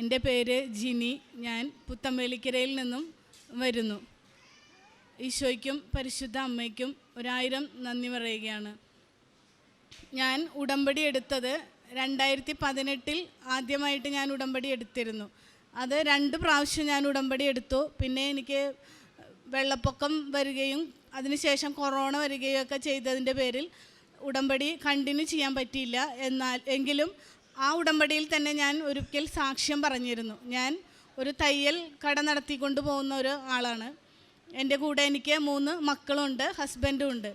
എൻ്റെ പേര് ജിനി. ഞാൻ പുത്തമ്പേലിക്കരയിൽ നിന്നും വരുന്നു. ഈശോയ്ക്കും പരിശുദ്ധ അമ്മയ്ക്കും 1000 നന്ദി പറയുകയാണ്. ഞാൻ ഉടമ്പടി എടുത്തത് 2018 ആദ്യമായിട്ട് ഞാൻ ഉടമ്പടി എടുത്തിരുന്നു. അത് 2 പ്രാവശ്യം ഞാൻ ഉടമ്പടി എടുത്തു. പിന്നെ എനിക്ക് വെള്ളപ്പൊക്കം വരികയും അതിനുശേഷം കൊറോണ വരികയും ഒക്കെ ചെയ്തതിൻ്റെ പേരിൽ ഉടമ്പടി കണ്ടിന്യൂ ചെയ്യാൻ പറ്റിയില്ല. എങ്കിലും ആ ഉടമ്പടിയിൽ തന്നെ ഞാൻ ഒരിക്കൽ സാക്ഷ്യം പറഞ്ഞിരുന്നു. ഞാൻ ഒരു തയ്യൽ കട നടത്തിക്കൊണ്ട് പോകുന്ന ഒരു ആളാണ്. എൻ്റെ കൂടെ എനിക്ക് 3 മക്കളുണ്ട്, ഹസ്ബൻഡും ഉണ്ട്.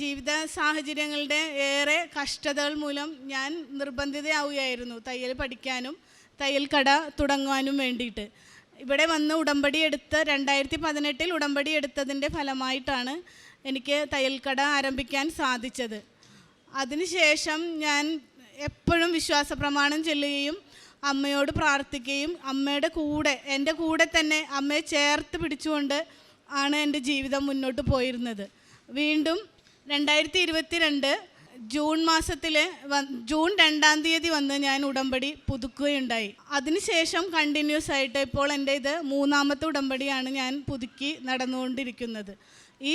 ജീവിത സാഹചര്യങ്ങളുടെ ഏറെ കഷ്ടതകൾ മൂലം ഞാൻ നിർബന്ധിതയാവുകയായിരുന്നു തയ്യൽ പഠിക്കാനും തയ്യൽ കട തുടങ്ങുവാനും വേണ്ടിയിട്ട്. ഇവിടെ വന്ന് ഉടമ്പടി എടുത്ത് 2018 ഉടമ്പടി എടുത്തതിൻ്റെ ഫലമായിട്ടാണ് എനിക്ക് തയ്യൽ കട ആരംഭിക്കാൻ സാധിച്ചത്. അതിനുശേഷം ഞാൻ എപ്പോഴും വിശ്വാസ പ്രമാണം ചൊല്ലുകയും അമ്മയോട് പ്രാർത്ഥിക്കുകയും അമ്മയുടെ കൂടെ, എൻ്റെ കൂടെ തന്നെ അമ്മയെ ചേർത്ത് പിടിച്ചുകൊണ്ട് ആണ് എൻ്റെ ജീവിതം മുന്നോട്ട് പോയിരുന്നത്. വീണ്ടും 2022 ജൂൺ മാസത്തിൽ ജൂൺ 2-ാം തീയതി വന്ന് ഞാൻ ഉടമ്പടി പുതുക്കുകയുണ്ടായി. അതിനുശേഷം കണ്ടിന്യൂസ് ആയിട്ട് ഇപ്പോൾ എൻ്റെ ഇത് 3ാമത്തെ ഉടമ്പടിയാണ് ഞാൻ പുതുക്കി നടന്നുകൊണ്ടിരിക്കുന്നത്. ഈ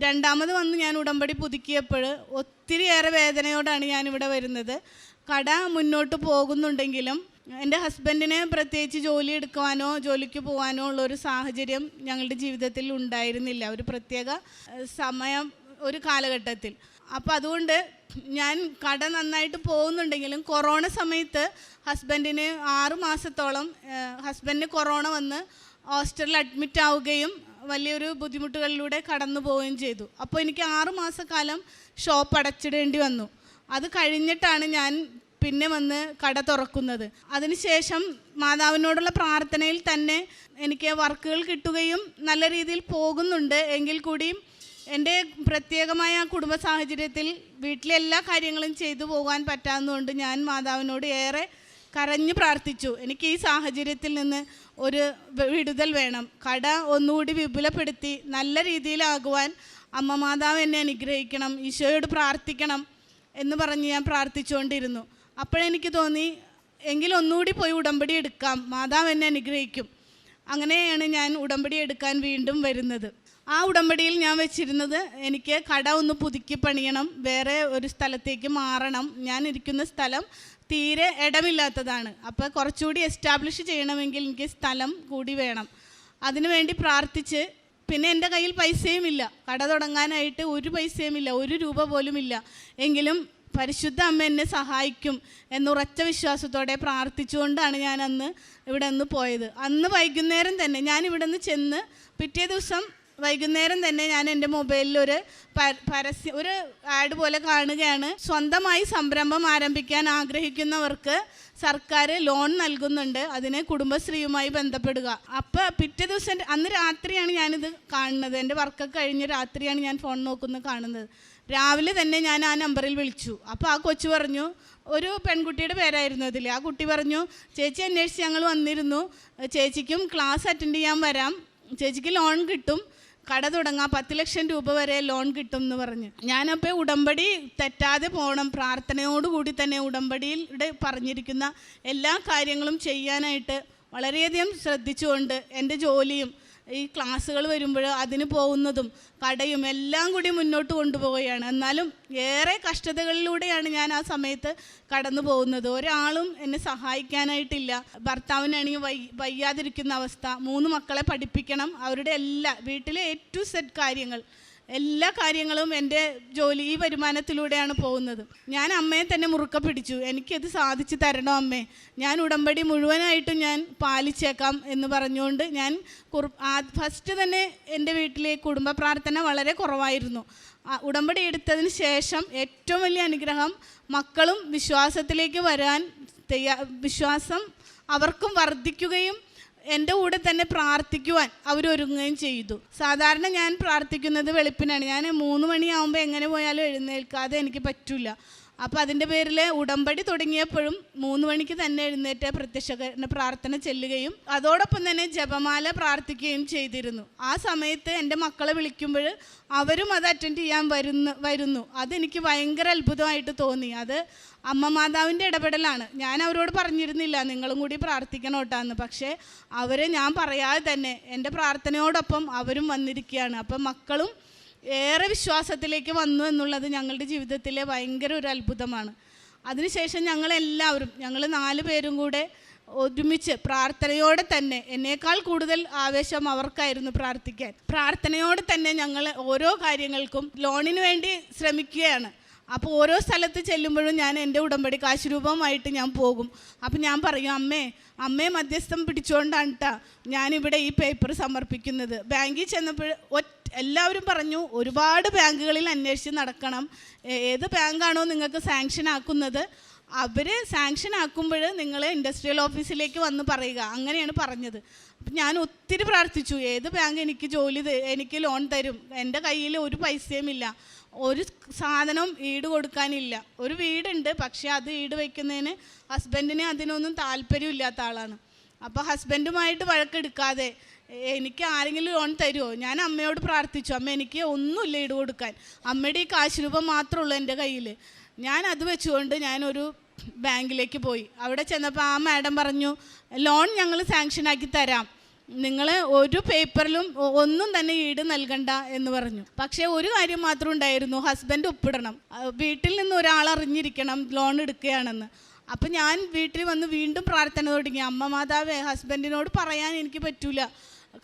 2ാമത് വന്ന് ഞാൻ ഉടമ്പടി പുതുക്കിയപ്പോൾ ഒത്തിരിയേറെ വേദനയോടാണ് ഞാനിവിടെ വരുന്നത്. കട മുന്നോട്ട് പോകുന്നുണ്ടെങ്കിലും എൻ്റെ ഹസ്ബൻഡിന് പ്രത്യേകിച്ച് ജോലി എടുക്കുവാനോ ജോലിക്ക് പോകാനോ ഉള്ളൊരു സാഹചര്യം ഞങ്ങളുടെ ജീവിതത്തിൽ ഉണ്ടായിരുന്നില്ല, ഒരു പ്രത്യേക സമയം, ഒരു കാലഘട്ടത്തിൽ. അപ്പോൾ അതുകൊണ്ട് ഞാൻ കട നന്നായിട്ട് പോകുന്നുണ്ടെങ്കിലും കൊറോണ സമയത്ത് ഹസ്ബൻഡിന് 6 മാസത്തോളം ഹസ്ബൻഡിന് കൊറോണ വന്ന് ഹോസ്പിറ്റലിൽ അഡ്മിറ്റ് ആവുകയും വലിയൊരു ബുദ്ധിമുട്ടുകളിലൂടെ കടന്നു പോവുകയും ചെയ്തു. അപ്പോൾ എനിക്ക് 6 മാസക്കാലം ഷോപ്പ് അടച്ചിടേണ്ടി വന്നു. അത് കഴിഞ്ഞിട്ടാണ് ഞാൻ പിന്നെ വന്ന് കട തുറക്കുന്നത്. അതിനുശേഷം മാതാവിനോടുള്ള പ്രാർത്ഥനയിൽ തന്നെ എനിക്ക് വർക്കുകൾ കിട്ടുകയും നല്ല രീതിയിൽ പോകുന്നുണ്ട്. എങ്കിൽ കൂടിയും എൻ്റെ പ്രത്യേകമായ കുടുംബ സാഹചര്യത്തിൽ വീട്ടിലെ എല്ലാ കാര്യങ്ങളും ചെയ്തു പോകാൻ പറ്റാത്തതുകൊണ്ട് ഞാൻ മാതാവിനോട് ഏറെ കരഞ്ഞു പ്രാർത്ഥിച്ചു. എനിക്ക് ഈ സാഹചര്യത്തിൽ നിന്ന് ഒരു വിടുതൽ വേണം, കട ഒന്നുകൂടി വിപുലപ്പെടുത്തി നല്ല രീതിയിലാകുവാൻ അമ്മ മാതാവ് എന്നെ അനുഗ്രഹിക്കണം, ഈശോയോട് പ്രാർത്ഥിക്കണം എന്ന് പറഞ്ഞ് ഞാൻ പ്രാർത്ഥിച്ചുകൊണ്ടിരുന്നു. അപ്പോഴെനിക്ക് തോന്നി, എങ്കിൽ ഒന്നുകൂടി പോയി ഉടമ്പടി എടുക്കാം, മാതാവ് എന്നെ അനുഗ്രഹിക്കും. അങ്ങനെയാണ് ഞാൻ ഉടമ്പടി എടുക്കാൻ വീണ്ടും വരുന്നത്. ആ ഉടമ്പടിയിൽ ഞാൻ വെച്ചിരുന്നത്, എനിക്ക് കട ഒന്ന് പുതുക്കി പണിയണം, വേറെ ഒരു സ്ഥലത്തേക്ക് മാറണം. ഞാൻ ഇരിക്കുന്ന സ്ഥലം തീരെ ഇടമില്ലാത്തതാണ്. അപ്പോൾ കുറച്ചുകൂടി എസ്റ്റാബ്ലിഷ് ചെയ്യണമെങ്കിൽ എനിക്ക് സ്ഥലം കൂടി വേണം. അതിനുവേണ്ടി പ്രാർത്ഥിച്ച്, പിന്നെ എൻ്റെ കയ്യിൽ പൈസയുമില്ല, കട തുടങ്ങാനായിട്ട് ഒരു പൈസയുമില്ല, 1 രൂപ പോലും ഇല്ല. എങ്കിലും പരിശുദ്ധ അമ്മ എന്നെ സഹായിക്കും എന്നുറച്ച വിശ്വാസത്തോടെ പ്രാർത്ഥിച്ചുകൊണ്ടാണ് ഞാൻ ഇവിടെ നിന്ന് പോയത്. അന്ന് വൈകുന്നേരം തന്നെ ഞാൻ ഇവിടെ നിന്ന് ചെന്ന് പിറ്റേ ദിവസം വൈകുന്നേരം തന്നെ ഞാൻ എൻ്റെ മൊബൈലിൽ ഒരു ആഡ് പോലെ കാണുകയാണ്, സ്വന്തമായി സംരംഭം ആരംഭിക്കാൻ ആഗ്രഹിക്കുന്നവർക്ക് സർക്കാർ ലോൺ നൽകുന്നുണ്ട്, അതിന് കുടുംബശ്രീയുമായി ബന്ധപ്പെടുക. അപ്പോൾ പിറ്റേ ദിവസം അന്ന് രാത്രിയാണ് ഞാനിത് കാണുന്നത്. എൻ്റെ വർക്കൊക്കെ കഴിഞ്ഞ് രാത്രിയാണ് ഞാൻ ഫോൺ നോക്കുന്നത് കാണുന്നത്. രാവിലെ തന്നെ ഞാൻ ആ നമ്പറിൽ വിളിച്ചു. അപ്പോൾ ആ കൊച്ചു പറഞ്ഞു, ഒരു പെൺകുട്ടിയുടെ പേരായിരുന്നു അതിൽ. ആ കുട്ടി പറഞ്ഞു, ചേച്ചി അന്വേഷിച്ച് ഞങ്ങൾ വന്നിരുന്നു, ചേച്ചിക്കും ക്ലാസ് അറ്റൻഡ് ചെയ്യാൻ വരാം, ചേച്ചിക്ക് ലോൺ കിട്ടും, കട തുടങ്ങാം, 10 ലക്ഷം രൂപ വരെ ലോൺ കിട്ടും എന്ന് പറഞ്ഞ്. ഞാനപ്പോൾ ഉടമ്പടി തെറ്റാതെ പോകണം, പ്രാർത്ഥനയോടുകൂടി തന്നെ ഉടമ്പടിയിലൂടെ പറഞ്ഞിരിക്കുന്ന എല്ലാ കാര്യങ്ങളും ചെയ്യാനായിട്ട് വളരെയധികം ശ്രദ്ധിച്ചുകൊണ്ട് എൻ്റെ ജോലിയും ഈ ക്ലാസ്സുകൾ വരുമ്പോൾ അതിന് പോകുന്നതും കടയും എല്ലാം കൂടി മുന്നോട്ട് കൊണ്ടുപോവുകയാണ്. എന്നാലും ഏറെ കഷ്ടതകളിലൂടെയാണ് ഞാൻ ആ സമയത്ത് കടന്നു പോകുന്നത്. ഒരാളും എന്നെ സഹായിക്കാനായിട്ടില്ല. ഭർത്താവിനാണെങ്കിൽ വയ്യാതിരിക്കുന്ന അവസ്ഥ, 3 മക്കളെ പഠിപ്പിക്കണം, അവരുടെ വീട്ടിലെ A to Z കാര്യങ്ങൾ, എല്ലാ കാര്യങ്ങളും എൻ്റെ ജോലി ഈ വരുമാനത്തിലൂടെയാണ് പോകുന്നത്. ഞാൻ അമ്മയെ തന്നെ മുറുക്ക പിടിച്ചു, എനിക്കത് സാധിച്ചു തരണോ അമ്മേ, ഞാൻ ഉടമ്പടി മുഴുവനായിട്ടും ഞാൻ പാലിച്ചേക്കാം എന്ന് പറഞ്ഞുകൊണ്ട് ഞാൻ ഫസ്റ്റ് തന്നെ എൻ്റെ വീട്ടിലെ കുടുംബ പ്രാർത്ഥന വളരെ കുറവായിരുന്നു. ഉടമ്പടി എടുത്തതിന് ശേഷം ഏറ്റവും വലിയ അനുഗ്രഹം, മക്കളും വിശ്വാസത്തിലേക്ക് വരാൻ വിശ്വാസം അവർക്കും വർദ്ധിക്കുകയും എൻ്റെ കൂടെ തന്നെ പ്രാർത്ഥിക്കുവാൻ അവരൊരുങ്ങുകയും ചെയ്തു. സാധാരണ ഞാൻ പ്രാർത്ഥിക്കുന്നത് വെളുപ്പിനാണ്. ഞാൻ 3 മണിയാകുമ്പോൾ എങ്ങനെ പോയാലും എഴുന്നേൽക്കാതെ എനിക്ക് പറ്റില്ല. അപ്പോൾ അതിൻ്റെ പേരിൽ ഉടമ്പടി തുടങ്ങിയപ്പോഴും 3 മണിക്ക് തന്നെ എഴുന്നേറ്റ് പ്രത്യക്ഷ പ്രാർത്ഥന ചെല്ലുകയും അതോടൊപ്പം തന്നെ ജപമാല പ്രാർത്ഥിക്കുകയും ചെയ്തിരുന്നു. ആ സമയത്ത് എൻ്റെ മക്കളെ വിളിക്കുമ്പോൾ അവരും അത് അറ്റൻഡ് ചെയ്യാൻ വരുന്നു. അതെനിക്ക് ഭയങ്കര അത്ഭുതമായിട്ട് തോന്നി. അത് അമ്മ മാതാവിൻ്റെ ഇടപെടലാണ്. ഞാൻ അവരോട് പറഞ്ഞിരുന്നില്ല നിങ്ങളും കൂടി പ്രാർത്ഥിക്കണം കേട്ടാന്ന്. പക്ഷേ ഞാൻ പറയാതെ തന്നെ എൻ്റെ പ്രാർത്ഥനയോടൊപ്പം അവരും വന്നിരിക്കുകയാണ്. അപ്പം മക്കളും ഏറെ വിശ്വാസത്തിലേക്ക് വന്നു എന്നുള്ളത് ഞങ്ങളുടെ ജീവിതത്തിലെ ഭയങ്കര ഒരു അത്ഭുതമാണ്. അതിനുശേഷം ഞങ്ങൾ 4 പേരും കൂടെ ഒരുമിച്ച് പ്രാർത്ഥനയോടെ തന്നെ, എന്നേക്കാൾ കൂടുതൽ ആവേശം അവർക്കായിരുന്നു പ്രാർത്ഥിക്കാൻ. പ്രാർത്ഥനയോടെ തന്നെ ഞങ്ങൾ ഓരോ കാര്യങ്ങൾക്കും ലോണിന് വേണ്ടി ശ്രമിക്കുകയാണ്. അപ്പോൾ ഓരോ സ്ഥലത്ത് ചെല്ലുമ്പോഴും ഞാൻ എൻ്റെ ഉടമ്പടി കാശ് രൂപമായിട്ട് ഞാൻ പോകും. അപ്പം ഞാൻ പറയും, അമ്മേ മധ്യസ്ഥം പിടിച്ചുകൊണ്ടാണ് കേട്ടോ ഞാനിവിടെ ഈ പേപ്പർ സമർപ്പിക്കുന്നത്. ബാങ്കിൽ ചെന്നപ്പോൾ എല്ലാവരും പറഞ്ഞു ഒരുപാട് ബാങ്കുകളിൽ അന്വേഷിച്ച് നടക്കണം, ഏത് ബാങ്കാണോ നിങ്ങൾക്ക് സാങ്ഷൻ ആക്കുന്നത് അവർ സാങ്ഷൻ ആക്കുമ്പോൾ നിങ്ങൾ ഇൻഡസ്ട്രിയൽ ഓഫീസിലേക്ക് വന്ന് പറയുക, അങ്ങനെയാണ് പറഞ്ഞത്. അപ്പം ഞാൻ ഒത്തിരി പ്രാർത്ഥിച്ചു, ഏത് ബാങ്ക് എനിക്ക് ലോൺ തരും. എൻ്റെ കയ്യിൽ ഒരു പൈസയുമില്ല, ഒരു സാധനം ഈട് കൊടുക്കാനില്ല. ഒരു വീടുണ്ട്, പക്ഷേ അത് ഈട് വയ്ക്കുന്നതിന് ഹസ്ബൻഡിന് അതിനൊന്നും താല്പര്യമില്ലാത്ത ആളാണ്. അപ്പോൾ ഹസ്ബൻഡുമായിട്ട് വഴക്കെടുക്കാതെ എനിക്ക് ആരെങ്കിലും ലോൺ തരുമോ? ഞാൻ അമ്മയോട് പ്രാർത്ഥിച്ചു, അമ്മ എനിക്ക് ഒന്നുമില്ല ഈട് കൊടുക്കാൻ, അമ്മയുടെ ഈ കാശ് രൂപം മാത്രമേ ഉള്ളൂ എൻ്റെ കയ്യിൽ. ഞാൻ അത് വെച്ചുകൊണ്ട് ഞാനൊരു ബാങ്കിലേക്ക് പോയി. അവിടെ ചെന്നപ്പോൾ ആ മാഡം പറഞ്ഞു, ലോൺ ഞങ്ങൾ സാങ്ഷനാക്കി തരാം, നിങ്ങൾ ഒരു പേപ്പറിലും ഒന്നും തന്നെ ഈട് നൽകണ്ട എന്ന് പറഞ്ഞു. പക്ഷേ ഒരു കാര്യം മാത്രം ഉണ്ടായിരുന്നു, ഹസ്ബൻഡ് ഒപ്പിടണം, വീട്ടിൽ നിന്ന് ഒരാൾ അറിഞ്ഞിരിക്കണം ലോൺ എടുക്കുകയാണെന്ന്. അപ്പം ഞാൻ വീട്ടിൽ വന്ന് വീണ്ടും പ്രാർത്ഥന തുടങ്ങി, അമ്മ മാതാവേ ഹസ്ബൻഡിനോട് പറയാൻ എനിക്ക് പറ്റൂല,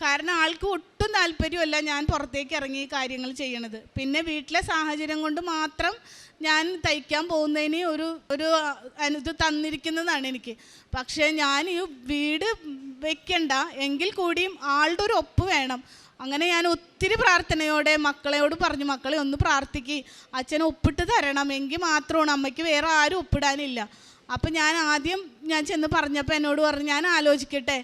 കാരണം ആൾക്ക് ഒട്ടും താല്പര്യമല്ല ഞാൻ പുറത്തേക്ക് ഇറങ്ങി കാര്യങ്ങൾ ചെയ്യണത്. പിന്നെ വീട്ടിലെ സാഹചര്യം കൊണ്ട് മാത്രം ഞാൻ തയ്ക്കാൻ പോകുന്നതിന് ഒരു ഇത് തന്നിരിക്കുന്നതാണ് എനിക്ക്. പക്ഷേ ഞാൻ ഈ വീട് വെക്കണ്ട, എങ്കിൽ കൂടിയും ആളുടെ ഒരു ഒപ്പ് വേണം. അങ്ങനെ ഞാൻ ഒത്തിരി പ്രാർത്ഥനയോടെ മക്കളോട് പറഞ്ഞു, മക്കളെ ഒന്ന് പ്രാർത്ഥിക്ക്, അച്ഛനെ ഒപ്പിട്ട് തരണം, എങ്കിൽ മാത്രമാണ്, അമ്മയ്ക്ക് വേറെ ആരും ഒപ്പിടാനില്ല. അപ്പം ഞാൻ ചെന്ന് പറഞ്ഞപ്പോൾ എന്നോട് പറഞ്ഞു, ഞാൻ ആലോചിക്കട്ടെ,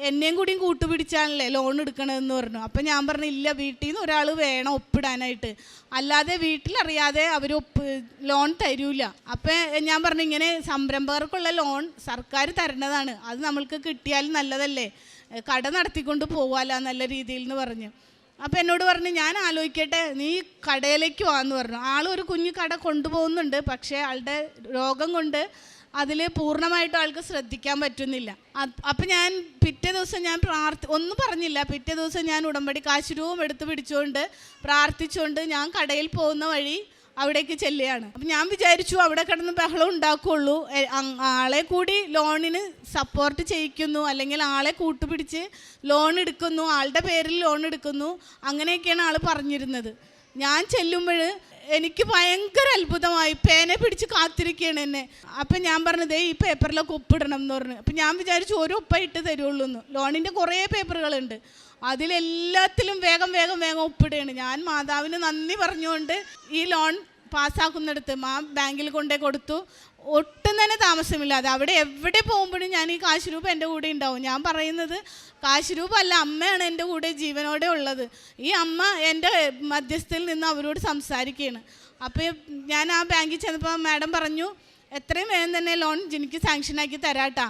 എന്നെയും കൂടിയും കൂട്ടുപിടിച്ചാണല്ലേ ലോൺ എടുക്കണമെന്ന് പറഞ്ഞു. അപ്പം ഞാൻ പറഞ്ഞു, ഇല്ല, വീട്ടിൽ നിന്ന് ഒരാൾ വേണം ഒപ്പിടാനായിട്ട്, അല്ലാതെ വീട്ടിലറിയാതെ അവർ ലോൺ തരൂല. അപ്പം ഞാൻ പറഞ്ഞു, ഇങ്ങനെ സംരംഭകർക്കുള്ള ലോൺ സർക്കാർ തരുന്നതാണ്, അത് നമ്മൾക്ക് കിട്ടിയാൽ നല്ലതല്ലേ, കട നടത്തിക്കൊണ്ട് പോകാമല്ലോ നല്ല രീതിയിൽ എന്ന് പറഞ്ഞു. അപ്പം എന്നോട് പറഞ്ഞു, ഞാൻ ആലോചിക്കട്ടെ, നീ കടയിലേക്ക് വാന്ന് പറഞ്ഞു. ആളൊരു കുഞ്ഞു കട കൊണ്ടുപോകുന്നുണ്ട്, പക്ഷേ ആളുടെ രോഗം കൊണ്ട് അതിൽ പൂർണ്ണമായിട്ടും ആൾക്ക് ശ്രദ്ധിക്കാൻ പറ്റുന്നില്ല. അപ്പം ഞാൻ പിറ്റേ ദിവസം ഒന്നും പറഞ്ഞില്ല. പിറ്റേ ദിവസം ഞാൻ ഉടമ്പടി കാശ് രൂപം എടുത്ത് പിടിച്ചുകൊണ്ട് പ്രാർത്ഥിച്ചുകൊണ്ട് ഞാൻ കടയിൽ പോകുന്ന വഴി അവിടേക്ക് ചെല്ലുകയാണ്. അപ്പം ഞാൻ വിചാരിച്ചു അവിടെ കിടന്ന് ബഹളം ഉണ്ടാക്കുകയുള്ളൂ, ആളെ കൂടി ലോണിന് സപ്പോർട്ട് ചെയ്യിക്കുന്നു, അല്ലെങ്കിൽ ആളെ കൂട്ടുപിടിച്ച് ലോൺ എടുക്കുന്നു, ആളുടെ പേരിൽ ലോൺ എടുക്കുന്നു, അങ്ങനെയൊക്കെയാണ് ആൾ പറഞ്ഞിരുന്നത്. ഞാൻ ചെല്ലുമ്പോൾ എനിക്ക് ഭയങ്കര അത്ഭുതമായി, പേനെ പിടിച്ച് കാത്തിരിക്കുകയാണ് എന്നെ. അപ്പം ഞാൻ പറഞ്ഞത് ഈ പേപ്പറിലൊക്കെ ഒപ്പിടണം എന്ന് പറഞ്ഞു. അപ്പം ഞാൻ വിചാരിച്ചു ഒരു ഒപ്പായിട്ട് തരുള്ളൂ എന്ന്. ലോണിൻ്റെ കുറേ പേപ്പറുകളുണ്ട്, അതിലെല്ലാത്തിലും വേഗം ഒപ്പിടുകയാണ്. ഞാൻ മാതാവിന് നന്ദി പറഞ്ഞുകൊണ്ട് ഈ ലോൺ പാസ്സാക്കുന്നിടത്ത് ആ ബാങ്കിൽ കൊണ്ടേ കൊടുത്തു. ഒട്ടും തന്നെ താമസമില്ലാതെ അവിടെ എവിടെ പോകുമ്പോഴും ഞാൻ ഈ കാശ് രൂപ എൻ്റെ കൂടെ ഉണ്ടാവും. ഞാൻ പറയുന്നത് കാശ് രൂപ അല്ല, അമ്മയാണ് എൻ്റെ കൂടെ ജീവനോടെ ഉള്ളത്. ഈ അമ്മ എൻ്റെ മധ്യസ്ഥയിൽ നിന്ന് അവരോട് സംസാരിക്കുകയാണ്. അപ്പോൾ ഞാൻ ആ ബാങ്കിൽ ചെന്നപ്പോൾ മാഡം പറഞ്ഞു, എത്രയും വേഗം തന്നെ ലോൺ എനിക്ക് സാങ്ഷനാക്കി തരാട്ടാ,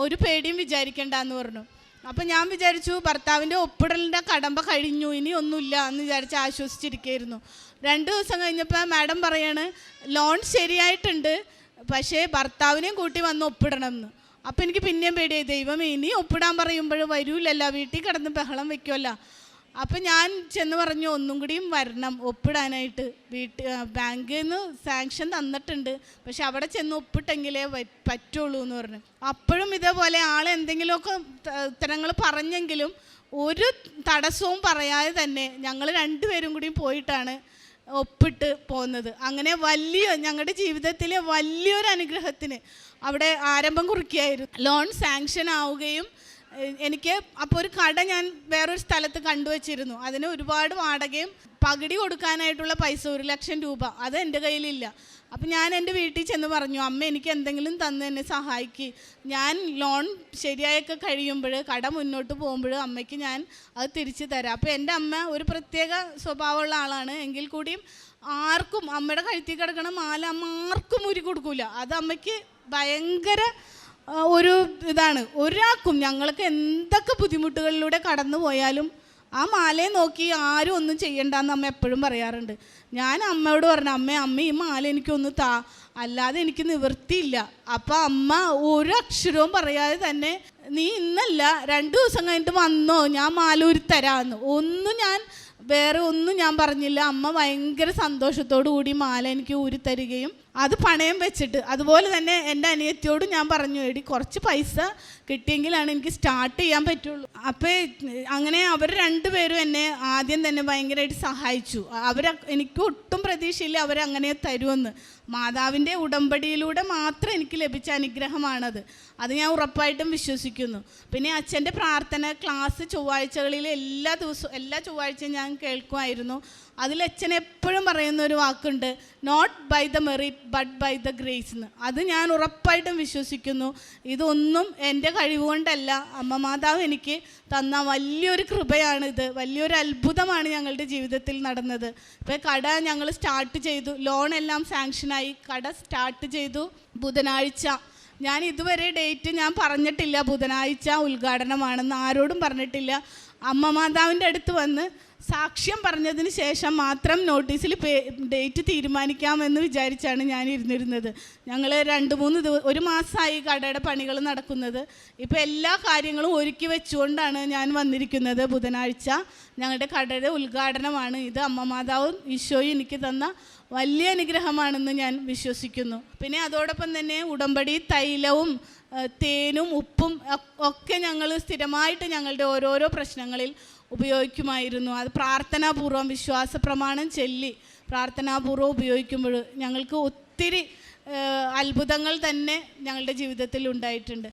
ഒരു പേടിയും വിചാരിക്കേണ്ടെന്ന് പറഞ്ഞു. അപ്പം ഞാൻ വിചാരിച്ചു ഭർത്താവിൻ്റെ ഒപ്പിടലിൻ്റെ കടമ്പ കഴിഞ്ഞു, ഇനി ഒന്നുമില്ല എന്ന് വിചാരിച്ച് ആശ്വസിച്ചിരിക്കുകയായിരുന്നു. 2 ദിവസം കഴിഞ്ഞപ്പോൾ മാഡം പറയാണ്, ലോൺ ശരിയായിട്ടുണ്ട്, പക്ഷേ ഭർത്താവിനെയും കൂട്ടി വന്ന് ഒപ്പിടണം എന്ന്. അപ്പം എനിക്ക് പിന്നെയും പേടിയായി, ദൈവമേ ഇനി ഒപ്പിടാൻ പറയുമ്പോൾ വരൂലല്ല, വീട്ടിൽ കിടന്ന് ബഹളം വയ്ക്കുമല്ലോ. അപ്പം ഞാൻ ചെന്ന് പറഞ്ഞു, ഒന്നും കൂടിയും വരണം ഒപ്പിടാനായിട്ട്, ബാങ്കിൽ നിന്ന് സാങ്ഷൻ തന്നിട്ടുണ്ട്, പക്ഷെ അവിടെ ചെന്ന് ഒപ്പിട്ടെങ്കിലേ പറ്റുള്ളൂ എന്ന് പറഞ്ഞു. അപ്പോഴും ഇതേപോലെ ആളെന്തെങ്കിലുമൊക്കെ ഉത്തരങ്ങൾ പറഞ്ഞെങ്കിലും ഒരു തടസ്സവും പറയാതെ തന്നെ ഞങ്ങൾ 2 പേരും കൂടി പോയിട്ടാണ് ഒപ്പിട്ട് പോകുന്നത്. അങ്ങനെ ഞങ്ങളുടെ ജീവിതത്തിലെ വലിയൊരു അനുഗ്രഹത്തിന് അവിടെ ആരംഭം കുറിക്കുകയായിരുന്നു. ലോൺ സാങ്ഷൻ ആവുകയും എനിക്ക് അപ്പോൾ ഒരു കട ഞാൻ വേറൊരു സ്ഥലത്ത് കണ്ടുവച്ചിരുന്നു. അതിന് ഒരുപാട് വാടകയും പകുതി കൊടുക്കാനായിട്ടുള്ള പൈസ 1,00,000 രൂപ അത് എൻ്റെ കയ്യിലില്ല. അപ്പം ഞാൻ എൻ്റെ വീട്ടിൽ ചെന്ന് പറഞ്ഞു, അമ്മ എനിക്ക് എന്തെങ്കിലും തന്ന് എന്നെ സഹായിക്ക്, ഞാൻ ലോൺ ശരിയായൊക്കെ കഴിയുമ്പോൾ കട മുന്നോട്ട് പോകുമ്പോൾ അമ്മയ്ക്ക് ഞാൻ അത് തിരിച്ചു തരാം. അപ്പോൾ എൻ്റെ അമ്മ ഒരു പ്രത്യേക സ്വഭാവമുള്ള ആളാണ്. എങ്കിൽ കൂടിയും ആർക്കും അമ്മയുടെ കഴുത്തിൽ കിടക്കണ മാല അമ്മ ആർക്കും ഊരി കൊടുക്കൂല. അത് അമ്മയ്ക്ക് ഭയങ്കര ഒരു ഇതാണ്. ഒരാൾക്കും ഞങ്ങൾക്ക് എന്തൊക്കെ ബുദ്ധിമുട്ടുകളിലൂടെ കടന്നു പോയാലും ആ മാലയെ നോക്കി ആരും ഒന്നും ചെയ്യണ്ടെന്ന് അമ്മ എപ്പോഴും പറയാറുണ്ട്. ഞാൻ അമ്മയോട് പറഞ്ഞു, അമ്മ ഈ മാല എനിക്കൊന്ന് താ, അല്ലാതെ എനിക്ക് നിവൃത്തിയില്ല. അപ്പം അമ്മ ഒരു അക്ഷരവും പറയാതെ തന്നെ, നീ ഇന്നല്ല 2 ദിവസം കഴിഞ്ഞിട്ട് വന്നോ, ഞാൻ മാല ഊരി തരാമെന്ന്. വേറെ ഒന്നും ഞാൻ പറഞ്ഞില്ല. അമ്മ ഭയങ്കര സന്തോഷത്തോടു കൂടി മാല എനിക്ക് ഊരി തരികയും അത് പണയം വെച്ചിട്ട്, അതുപോലെ തന്നെ എൻ്റെ അനിയത്തിയോട് ഞാൻ പറഞ്ഞു, എടി കുറച്ച് പൈസ കിട്ടിയെങ്കിലാണ് എനിക്ക് സ്റ്റാർട്ട് ചെയ്യാൻ പറ്റുള്ളൂ. അപ്പോൾ അങ്ങനെ അവർ 2 പേരും എന്നെ ആദ്യം തന്നെ ഭയങ്കരമായിട്ട് സഹായിച്ചു. എനിക്ക് ഒട്ടും പ്രതീക്ഷയില്ല അവരങ്ങനെ തരുമെന്ന്. മാതാവിൻ്റെ ഉടമ്പടിയിലൂടെ മാത്രം എനിക്ക് ലഭിച്ച അനുഗ്രഹമാണത്. അത് ഞാൻ ഉറപ്പായിട്ടും വിശ്വസിക്കുന്നു. പിന്നെ അച്ഛൻ്റെ പ്രാർത്ഥന ക്ലാസ് ചൊവ്വാഴ്ചകളിൽ എല്ലാ ചൊവ്വാഴ്ചയും ഞാൻ കേൾക്കുമായിരുന്നു. അതിൽ അച്ഛൻ എപ്പോഴും പറയുന്ന ഒരു വാക്കുണ്ട്, not by the merit but by the grace എന്ന്. അത് ഞാൻ ഉറപ്പായിട്ടും വിശ്വസിക്കുന്നു. ഇതൊന്നും എൻ്റെ കഴിവുകൊണ്ടല്ല, അമ്മ മാതാവ് എനിക്ക് തന്ന വലിയൊരു കൃപയാണിത്. വലിയൊരു അത്ഭുതമാണ് ഞങ്ങളുടെ ജീവിതത്തിൽ നടന്നത്. ഇപ്പോൾ കട ഞങ്ങൾ സ്റ്റാർട്ട് ചെയ്തു, ലോണെല്ലാം സാങ്ഷനായി, കട സ്റ്റാർട്ട് ചെയ്തു. ബുധനാഴ്ച, ഞാൻ ഇതുവരെ ഡേറ്റ് ഞാൻ പറഞ്ഞിട്ടില്ല, ബുധനാഴ്ച ഉദ്ഘാടനമാണെന്ന് ആരോടും പറഞ്ഞിട്ടില്ല. അമ്മ മാതാവിൻ്റെ അടുത്ത് വന്ന് സാക്ഷ്യം പറഞ്ഞതിന് ശേഷം മാത്രം നോട്ടീസിൽ ഡേറ്റ് തീരുമാനിക്കാമെന്ന് വിചാരിച്ചാണ് ഞാൻ ഇരുന്നിരുന്നത്. ഞങ്ങൾ 1 മാസമായി കടയുടെ പണികൾ നടക്കുന്നത്. ഇപ്പോൾ എല്ലാ കാര്യങ്ങളും ഒരുക്കി വെച്ചുകൊണ്ടാണ് ഞാൻ വന്നിരിക്കുന്നത്. ബുധനാഴ്ച ഞങ്ങളുടെ കടയുടെ ഉദ്ഘാടനമാണ്. ഇത് അമ്മ മാതാവും ഈശോയും എനിക്ക് തന്ന വലിയ അനുഗ്രഹമാണെന്ന് ഞാൻ വിശ്വസിക്കുന്നു. പിന്നെ അതോടൊപ്പം തന്നെ ഉടമ്പടി തൈലവും തേനും ഉപ്പും ഒക്കെ ഞങ്ങൾ സ്ഥിരമായിട്ട് ഞങ്ങളുടെ ഓരോരോ പ്രശ്നങ്ങളിൽ ഉപയോഗിക്കുമായിരുന്നു. അത് പ്രാർത്ഥനാപൂർവ്വം വിശ്വാസ പ്രമാണം ചൊല്ലി പ്രാർത്ഥനാപൂർവ്വം ഉപയോഗിക്കുമ്പോൾ ഞങ്ങൾക്ക് ഒത്തിരി അത്ഭുതങ്ങൾ തന്നെ ഞങ്ങളുടെ ജീവിതത്തിൽ ഉണ്ടായിട്ടുണ്ട്.